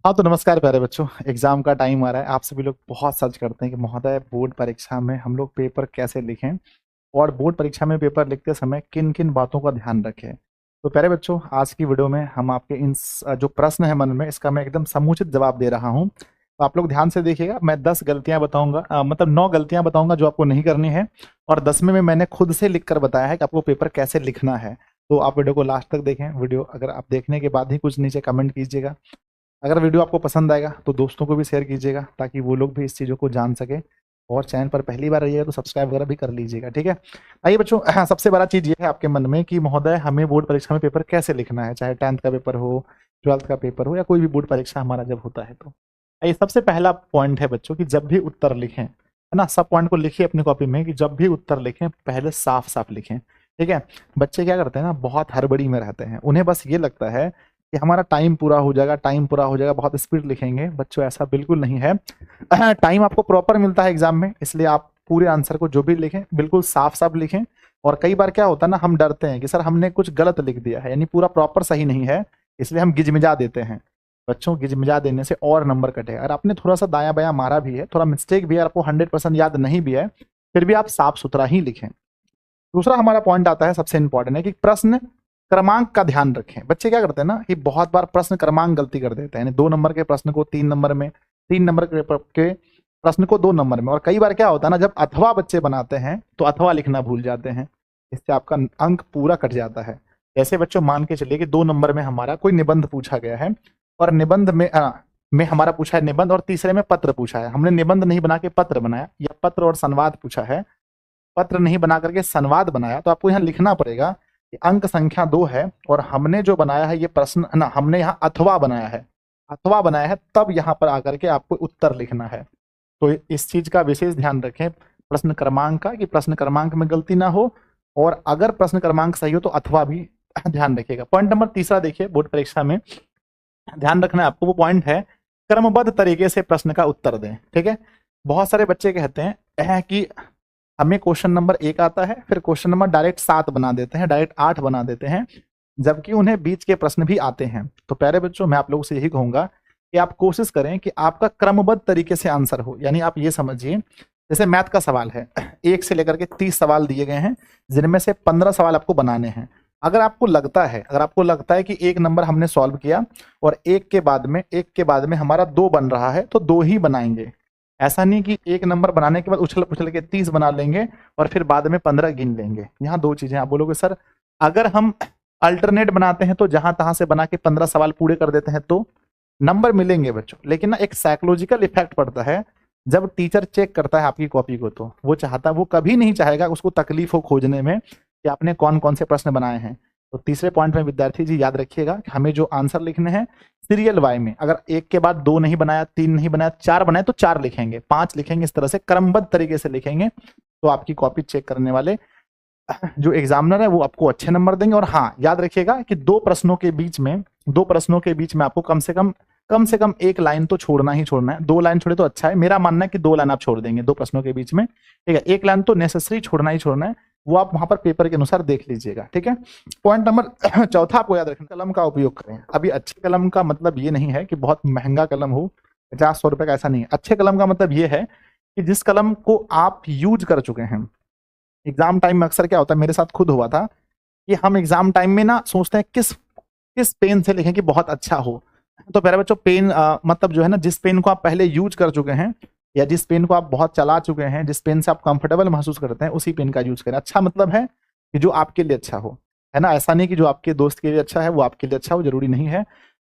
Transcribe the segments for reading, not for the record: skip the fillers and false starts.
हाँ तो नमस्कार प्यारे बच्चों। एग्जाम का टाइम आ रहा है। आप सभी लोग बहुत सर्च करते हैं कि महोदय बोर्ड परीक्षा में हम लोग पेपर कैसे लिखें और बोर्ड परीक्षा में पेपर लिखते समय किन किन बातों का ध्यान रखें। तो प्यारे बच्चों, आज की वीडियो में हम आपके जो प्रश्न है मन में, इसका मैं एकदम समुचित जवाब दे रहा हूँ। तो आप लोग ध्यान से देखिएगा। मैं 10 गलतियां बताऊंगा, मतलब 9 गलतियां बताऊंगा जो आपको नहीं करनी है, और 10वें में मैंने खुद से लिख कर बताया है कि आपको पेपर कैसे लिखना है। तो आप वीडियो को लास्ट तक देखें। वीडियो अगर आप देखने के बाद ही कुछ नीचे कमेंट कीजिएगा। अगर वीडियो आपको पसंद आएगा तो दोस्तों को भी शेयर कीजिएगा ताकि वो लोग भी इस चीज़ों को जान सके। और चैनल पर पहली बार रहिएगा तो सब्सक्राइब वगैरह भी कर लीजिएगा, ठीक है। आइए बच्चों, सबसे बड़ा चीज़ ये है आपके मन में कि महोदय हमें बोर्ड परीक्षा में पेपर कैसे लिखना है, चाहे 10th का पेपर हो, 12th का पेपर हो, या कोई भी बोर्ड परीक्षा हमारा जब होता है। तो आइए, सबसे पहला पॉइंट है बच्चों कि जब भी उत्तर लिखें, है ना, सब पॉइंट को लिखिए अपनी कॉपी में कि जब भी उत्तर लिखें पहले साफ साफ लिखें, ठीक है। बच्चे क्या करते हैं ना, बहुत हड़बड़ी में रहते हैं। उन्हें बस ये लगता है कि हमारा टाइम पूरा हो जाएगा, टाइम पूरा हो जाएगा, बहुत स्पीड लिखेंगे। बच्चों ऐसा बिल्कुल नहीं है। टाइम आपको प्रॉपर मिलता है एग्जाम में, इसलिए आप पूरे आंसर को जो भी लिखें बिल्कुल साफ साफ लिखें। और कई बार क्या होता है ना, हम डरते हैं कि सर हमने कुछ गलत लिख दिया है, यानी पूरा प्रॉपर सही नहीं है, इसलिए हम गिजमिजा देते हैं। बच्चों, गिजमिजा देने से और नंबर कटे। अगर आपने थोड़ा सा दाया बाया मारा भी है, थोड़ा मिस्टेक भी है, आपको 100% याद नहीं भी है, फिर भी आप साफ सुथरा ही लिखें। दूसरा हमारा पॉइंट आता है, सबसे इंपॉर्टेंट है कि प्रश्न क्रमांक का ध्यान रखें। बच्चे क्या करते हैं ना कि बहुत बार प्रश्न क्रमांक गलती कर देते हैं, यानी 2 नंबर के प्रश्न को 3 नंबर में, 3 नंबर के प्रश्न को 2 नंबर में। और कई बार क्या होता है ना, जब अथवा बच्चे बनाते हैं तो अथवा लिखना भूल जाते हैं, इससे आपका अंक पूरा कट जाता है। ऐसे बच्चों, मान के चलिए कि 2 नंबर में हमारा कोई निबंध पूछा गया है, और निबंध में हमारा पूछा है निबंध, और तीसरे में पत्र पूछा है। हमने निबंध नहीं बना के पत्र बनाया, या पत्र और संवाद पूछा है, पत्र नहीं बना करके संवाद बनाया, तो आपको यहाँ लिखना पड़ेगा कि अंक संख्या 2 है और हमने जो बनाया है ये प्रश्न ना, हमने यहाँ अथवा बनाया है, अथवा बनाया है, तब यहाँ पर आकर के आपको उत्तर लिखना है। तो इस चीज का विशेष ध्यान रखें प्रश्न क्रमांक का, कि प्रश्न क्रमांक में गलती ना हो, और अगर प्रश्न क्रमांक सही हो तो अथवा भी ध्यान रखिएगा। पॉइंट नंबर तीसरा देखिए, बोर्ड परीक्षा में ध्यान रखना है आपको, वो पॉइंट है क्रमबद्ध तरीके से प्रश्न का उत्तर दें, ठीक है। बहुत सारे बच्चे कहते हैं कि हमें क्वेश्चन नंबर 1 आता है, फिर क्वेश्चन नंबर डायरेक्ट 7 बना देते हैं, डायरेक्ट 8 बना देते हैं, जबकि उन्हें बीच के प्रश्न भी आते हैं। तो प्यारे बच्चों, मैं आप लोगों से यही कहूंगा कि आप कोशिश करें कि आपका क्रमबद्ध तरीके से आंसर हो। यानी आप ये समझिए, जैसे मैथ का सवाल है, 1 से लेकर के 30 सवाल दिए गए हैं, जिनमें से 15 सवाल आपको बनाने हैं। अगर आपको लगता है कि 1 नंबर हमने सॉल्व किया और एक के बाद में हमारा 2 बन रहा है, तो 2 ही बनाएंगे। ऐसा नहीं कि 1 नंबर बनाने के बाद उछल पुछल के 30 बना लेंगे और फिर बाद में 15 गिन लेंगे। यहाँ 2 चीजें। आप बोलोगे सर अगर हम अल्टरनेट बनाते हैं तो जहां तहां से बना के 15 सवाल पूरे कर देते हैं तो नंबर मिलेंगे बच्चों, लेकिन ना एक साइकोलॉजिकल इफेक्ट पड़ता है। जब टीचर चेक करता है आपकी कॉपी को, तो वो कभी नहीं चाहेगा उसको तकलीफ हो खोजने में कि आपने कौन कौन से प्रश्न बनाए हैं। तो तीसरे पॉइंट में विद्यार्थी जी याद रखिएगा कि हमें जो आंसर लिखने हैं सीरियल वाई में, अगर 1 के बाद 2 नहीं बनाया, 3 नहीं बनाया, 4 बनाए तो 4 लिखेंगे, 5 लिखेंगे, इस तरह से क्रमबद्ध तरीके से लिखेंगे। तो आपकी कॉपी चेक करने वाले जो एग्जामिनर है वो आपको अच्छे नंबर देंगे। और हाँ, याद रखिएगा कि दो प्रश्नों के बीच में आपको कम से कम 1 लाइन तो छोड़ना ही छोड़ना है। 2 लाइन छोड़े तो अच्छा है, मेरा मानना है कि 2 लाइन आप छोड़ देंगे 2 प्रश्नों के बीच में, ठीक है। 1 लाइन तो नेसेसरी छोड़ना ही छोड़ना है, वो आप वहां पर पेपर के अनुसार देख लीजिएगा, ठीक है। पॉइंट नंबर चौथा आपको याद रखना, कलम का उपयोग करें। अभी अच्छे कलम का मतलब ये नहीं है कि बहुत महंगा कलम हो, 50-100 रुपए का, ऐसा नहीं है। अच्छे कलम का मतलब ये है कि जिस कलम को आप यूज कर चुके हैं। एग्जाम टाइम में अक्सर क्या होता है, मेरे साथ खुद हुआ था कि हम एग्जाम टाइम में ना सोचते हैं किस किस पेन से लिखें कि बहुत अच्छा हो। तो प्यारे बच्चों, पेन मतलब जो है ना, जिस पेन को आप पहले यूज कर चुके हैं, या जिस पेन को आप बहुत चला चुके हैं, जिस पेन से आप कंफर्टेबल महसूस करते हैं, उसी पेन का यूज करें। अच्छा मतलब है कि जो आपके लिए अच्छा हो, है ना। ऐसा नहीं कि जो आपके दोस्त के लिए अच्छा है वो आपके लिए अच्छा हो, जरूरी नहीं है।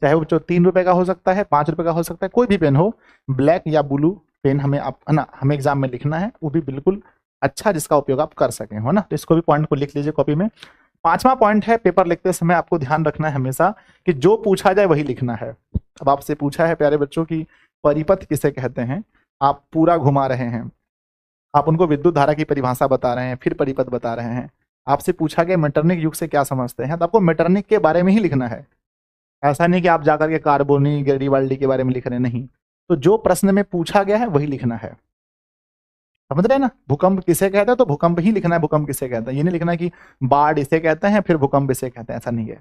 चाहे वो जो 3 रुपए का हो सकता है, 5 रुपए का हो सकता है, कोई भी पेन हो, ब्लैक या ब्लू पेन हमें आप, है ना, हमें एग्जाम में लिखना है, वो भी बिल्कुल अच्छा जिसका उपयोग आप कर सकें, हो ना। तो इसको भी पॉइंट को लिख लीजिए कॉपी में। 5वां पॉइंट है, पेपर लिखते समय आपको ध्यान रखना है हमेशा कि जो पूछा जाए वही लिखना है। अब आपसे पूछा है प्यारे बच्चों की परिपथ किसे कहते हैं, आप पूरा घुमा रहे हैं, आप उनको विद्युत धारा की परिभाषा बता रहे हैं, फिर परिपथ बता रहे हैं। आपसे पूछा गया मेटरनिक युग से क्या समझते हैं, तो आपको मेटरनिक के बारे में ही लिखना है। ऐसा नहीं कि आप जाकर के कार्बोनी गेरिबाल्डी के बारे में लिख रहे, नहीं। तो जो प्रश्न में पूछा गया है वही लिखना है, समझ रहे हैं ना। भूकंप किसे कहते हैं तो भूकंप ही लिखना है, भूकंप किसे कहते हैं, ये नहीं लिखना है कि बाढ़ इसे कहते हैं फिर भूकंप इसे कहते हैं, ऐसा नहीं है,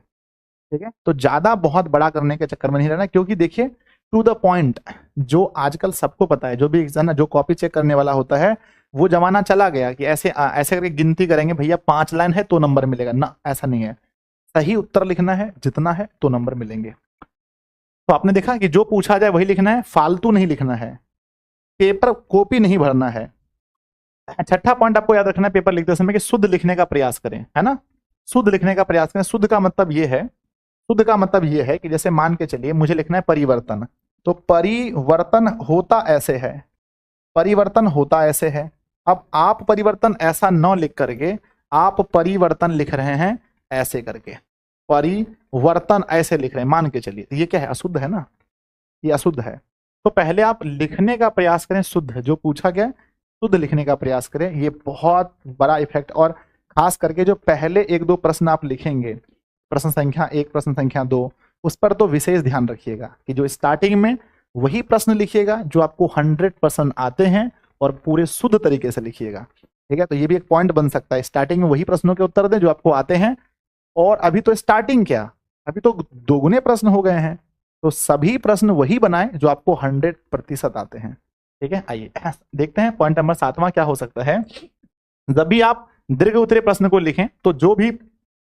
ठीक है। तो ज्यादा बहुत बड़ा करने के चक्कर में नहीं रहना, क्योंकि देखिए टू द पॉइंट, जो आजकल सबको पता है, जो भी ना जो कॉपी चेक करने वाला होता है, वो जमाना चला गया कि ऐसे ऐसे करके गिनती करेंगे, भैया 5 लाइन है तो नंबर मिलेगा ना, ऐसा नहीं है। सही उत्तर लिखना है, जितना है तो नंबर मिलेंगे। तो आपने देखा कि जो पूछा जाए वही लिखना है, फालतू नहीं लिखना है, पेपर कॉपी नहीं भरना है। छठा पॉइंट आपको याद रखना है पेपर लिखते समय कि शुद्ध लिखने का प्रयास करें, है ना, शुद्ध लिखने का प्रयास करें। शुद्ध का मतलब ये है, शुद्ध का मतलब ये है कि जैसे मान के चलिए मुझे लिखना है परिवर्तन, तो परिवर्तन होता ऐसे है, परिवर्तन होता ऐसे है। अब आप परिवर्तन ऐसा न लिख करके आप परिवर्तन लिख रहे हैं ऐसे करके, परिवर्तन ऐसे लिख रहे हैं, मान के चलिए, ये क्या है, अशुद्ध है ना, ये अशुद्ध है। तो पहले आप लिखने का प्रयास करें शुद्ध, जो पूछा गया शुद्ध लिखने का प्रयास करें, ये बहुत बड़ा इफेक्ट। और खास करके जो पहले 1-2 प्रश्न आप लिखेंगे, प्रश्न संख्या 1, प्रश्न संख्या 2, उस पर तो विशेष ध्यान रखिएगा कि जो स्टार्टिंग में वही प्रश्न लिखिएगा जो आपको 100% आते हैं और पूरे शुद्ध तरीके से लिखिएगा, ठीक है। तो ये भी एक पॉइंट बन सकता है, स्टार्टिंग में वही प्रश्नों के उत्तर दें जो आपको आते हैं। और अभी तो स्टार्टिंग क्या, अभी तो दोगुने प्रश्न हो गए हैं, तो सभी प्रश्न वही बनाएं जो आपको 100% आते हैं, ठीक है। आइए देखते हैं पॉइंट नंबर 7वां क्या हो सकता है। जब भी आप दीर्घ उत्तरीय प्रश्न को लिखें तो जो भी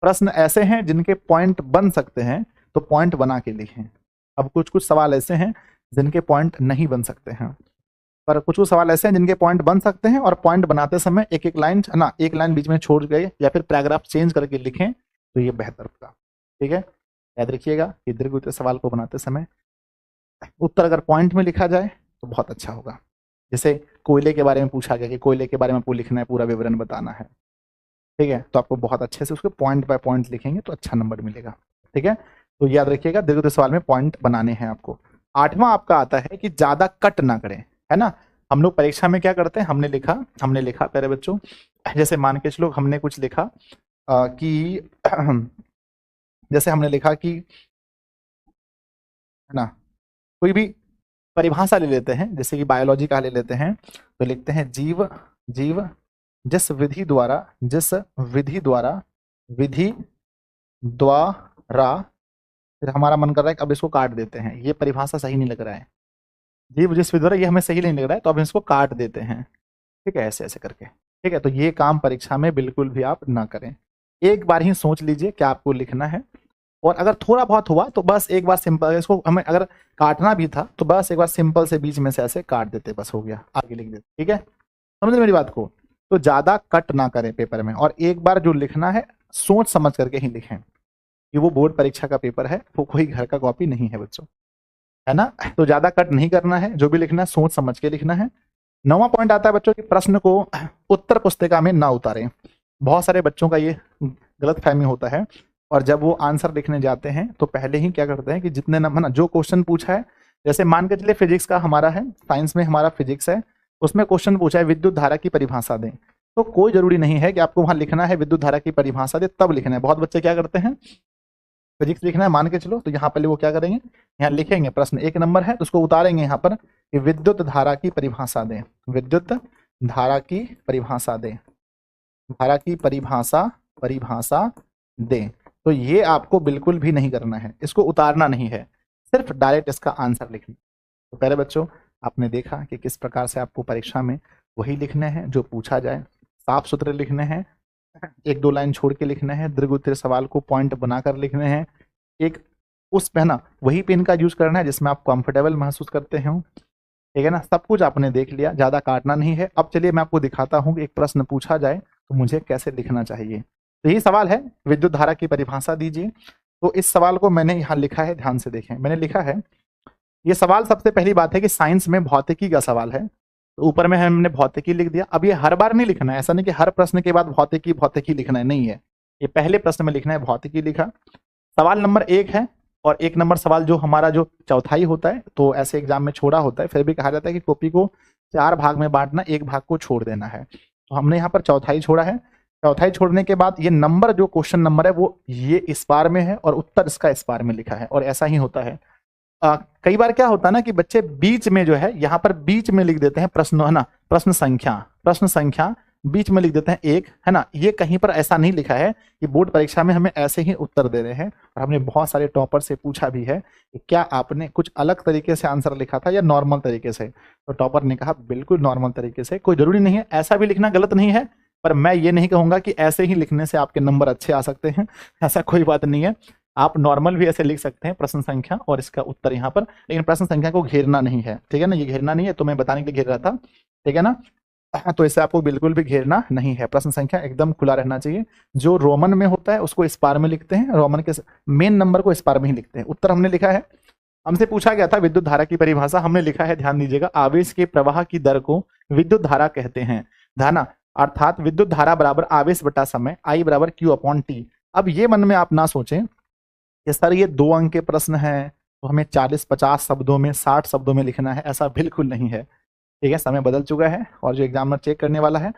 प्रश्न ऐसे हैं जिनके पॉइंट बन सकते हैं तो पॉइंट बना के लिखें। अब कुछ कुछ सवाल ऐसे हैं जिनके पॉइंट नहीं बन सकते हैं, पर कुछ कुछ सवाल ऐसे हैं जिनके पॉइंट बन सकते हैं, और पॉइंट बनाते समय एक एक लाइन ना, एक लाइन बीच में छोड़ गए या फिर पैराग्राफ चेंज करके लिखें तो ये बेहतर होगा, ठीक है। याद रखिएगा कि दीर्घ उत्तरीय सवाल को बनाते समय उत्तर अगर पॉइंट में लिखा जाए तो बहुत अच्छा होगा। जैसे कोयले के बारे में पूछा गया कि कोयले के बारे में आपको लिखना है, पूरा विवरण बताना है, ठीक है, तो आपको बहुत अच्छे से उसको पॉइंट बाय पॉइंट लिखेंगे तो अच्छा नंबर मिलेगा, ठीक है। तो याद रखिएगा दीर्घ उत्तरीय सवाल में पॉइंट बनाने हैं आपको। 8वां आपका आता है कि ज्यादा कट ना करें, है ना। हम लोग परीक्षा में क्या करते हैं, हमने लिखा प्यारे बच्चों, जैसे मान के चलो हमने कुछ लिखा कि जैसे हमने लिखा कि, है ना, कोई भी परिभाषा ले लेते हैं, जैसे कि बायोलॉजी का ले लेते हैं, तो लिखते हैं जीव जिस विधि द्वारा फिर हमारा मन कर रहा है कि अब इसको काट देते हैं, ये परिभाषा सही नहीं लग रहा है, जीव जिस विधि द्वारा, ये हमें सही नहीं लग रहा है, तो अब इसको काट देते हैं, ठीक है, ऐसे ऐसे करके, ठीक है। तो ये काम परीक्षा में बिल्कुल भी आप ना करें। एक बार ही सोच लीजिए क्या आपको लिखना है, और अगर थोड़ा बहुत हुआ तो बस एक बार सिंपल, इसको हमें अगर काटना भी था तो बस एक बार सिंपल से बीच में से ऐसे काट देते, बस हो गया, आगे लिख देते, ठीक है। समझ मेरी बात को। तो ज्यादा कट ना करें पेपर में, और एक बार जो लिखना है सोच समझ करके ही लिखें, कि वो बोर्ड परीक्षा का पेपर है, वो कोई घर का कॉपी नहीं है बच्चों, है ना। तो ज्यादा कट नहीं करना है, जो भी लिखना है सोच समझ के लिखना है। 9वां पॉइंट आता है बच्चों कि प्रश्न को उत्तर पुस्तिका में ना उतारें। बहुत सारे बच्चों का ये गलत फहमी होता है, और जब वो आंसर लिखने जाते हैं तो पहले ही क्या करते हैं कि जितने नंबर ना, जो क्वेश्चन पूछा है, जैसे मान के चलिए फिजिक्स का हमारा है, साइंस में हमारा फिजिक्स है, उसमें क्वेश्चन पूछा है विद्युत धारा की परिभाषा दें, तो कोई जरूरी नहीं है कि आपको वहां लिखना है विद्युत धारा की परिभाषा दे तब लिखना है। बहुत बच्चे क्या करते हैं, फिजिक्स लिखना है मान के चलो, तो यहाँ पहले वो क्या करेंगे, यहाँ लिखेंगे प्रश्न 1 नंबर है तो उसको उतारेंगे यहाँ पर कि विद्युत धारा की परिभाषा दें, विद्युत धारा की परिभाषा दें, धारा की परिभाषा दें। तो ये आपको बिल्कुल भी नहीं करना है, इसको उतारना नहीं है, सिर्फ डायरेक्ट इसका आंसर लिखना। तो पहले बच्चों आपने देखा कि किस प्रकार से आपको परीक्षा में वही लिखने हैं जो पूछा जाए, साफ सुथरे लिखने हैं, 1-2 लाइन छोड़ के लिखने हैं, दीर्घ उत्तरीय सवाल को पॉइंट बनाकर लिखने हैं, एक उस पे ना वही पेन का यूज करना है जिसमें आप कंफर्टेबल महसूस करते हो, ठीक है ना। सब कुछ आपने देख लिया, ज्यादा काटना नहीं है। अब चलिए मैं आपको दिखाता हूँ कि एक प्रश्न पूछा जाए तो मुझे कैसे लिखना चाहिए। तो यही सवाल है, विद्युत धारा की परिभाषा दीजिए। तो इस सवाल को मैंने यहाँ लिखा है, ध्यान से देखें, मैंने लिखा है ये सवाल, सबसे पहली बात है कि साइंस में भौतिकी का सवाल है, तो ऊपर में हमने भौतिकी लिख दिया। अब ये हर बार नहीं लिखना है, ऐसा नहीं कि हर प्रश्न के बाद भौतिकी लिखना है, नहीं है, ये पहले प्रश्न में लिखना है, भौतिकी लिखा। सवाल नंबर 1 है, और 1 नंबर सवाल जो हमारा जो चौथाई होता है, तो ऐसे एग्जाम में छोड़ा होता है, फिर भी कहा जाता है कि कॉपी को 4 भाग में बांटना, 1 भाग को छोड़ देना है। तो हमने यहाँ पर चौथाई छोड़ा है। चौथाई छोड़ने के बाद ये नंबर, जो क्वेश्चन नंबर है वो ये इस बार में है और उत्तर इसका इस बार में लिखा है, और ऐसा ही होता है। कई बार क्या होता है ना कि बच्चे बीच में जो है यहाँ पर बीच में लिख देते हैं प्रश्न, है ना, प्रश्न संख्या बीच में लिख देते हैं एक, है ना। ये कहीं पर ऐसा नहीं लिखा है कि बोर्ड परीक्षा में हमें ऐसे ही उत्तर दे रहे हैं। और हमने बहुत सारे टॉपर से पूछा भी है कि क्या आपने कुछ अलग तरीके से आंसर लिखा था या नॉर्मल तरीके से, तो टॉपर ने कहा बिल्कुल नॉर्मल तरीके से। कोई जरूरी नहीं है, ऐसा भी लिखना गलत नहीं है, पर मैं ये नहीं कहूंगा कि ऐसे ही लिखने से आपके नंबर अच्छे आ सकते हैं, ऐसा कोई बात नहीं है। आप नॉर्मल भी ऐसे लिख सकते हैं प्रश्न संख्या और इसका उत्तर यहाँ पर, लेकिन प्रश्न संख्या को घेरना नहीं है, ठीक है ना। ये घेरना नहीं है, तो मैं बताने के लिए घेर रहा था, ठीक है ना। तो इससे आपको बिल्कुल भी घेरना नहीं है, प्रश्न संख्या एकदम खुला रहना चाहिए। जो रोमन में होता है उसको स्पार में लिखते हैं, रोमन के मेन नंबर को स्पार में ही लिखते हैं। उत्तर हमने लिखा है, हमसे पूछा गया था विद्युत धारा की परिभाषा, हमने लिखा है, ध्यान दीजिएगा, आवेश के प्रवाह की दर को विद्युत धारा कहते हैं, धाना, अर्थात विद्युत धारा बराबर आवेश बटा समय, आई बराबर क्यू अपॉन टी। अब ये मन में आप ना सोचें कि सर ये 2 अंक के प्रश्न है तो हमें 40-50 शब्दों में, 60 शब्दों में लिखना है, ऐसा बिल्कुल नहीं है, ठीक है। समय बदल चुका है और जो एग्जामिनर चेक करने वाला है,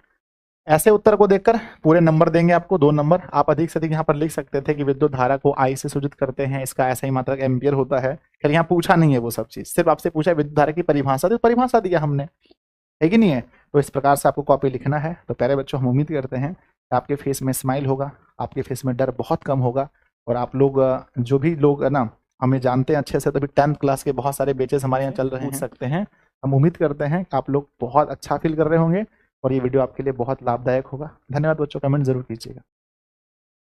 ऐसे उत्तर को देखकर पूरे नंबर देंगे आपको, 2 नंबर। आप अधिक से अधिक यहाँ पर लिख सकते थे कि विद्युत धारा को आई से सूचित करते हैं, इसका ऐसा ही मात्रक एम्पियर होता है। खैर यहाँ पूछा नहीं है वो सब चीज, सिर्फ आपसे पूछा विद्युत धारा की परिभाषा, तो परिभाषा दिया हमने, है कि नहीं है। तो इस प्रकार से आपको कॉपी लिखना है। तो प्यारे बच्चों, हम उम्मीद करते हैं कि आपके फेस में स्माइल होगा, आपके फेस में डर बहुत कम होगा। और आप लोग जो भी लोग है ना हमें जानते हैं अच्छे से, तो अभी 10th क्लास के बहुत सारे बैचेस हमारे यहाँ चल रहे हैं, सकते हैं। हम उम्मीद करते हैं कि आप लोग बहुत अच्छा फील कर रहे होंगे और ये वीडियो आपके लिए बहुत लाभदायक होगा। धन्यवाद बच्चों, कमेंट जरूर कीजिएगा।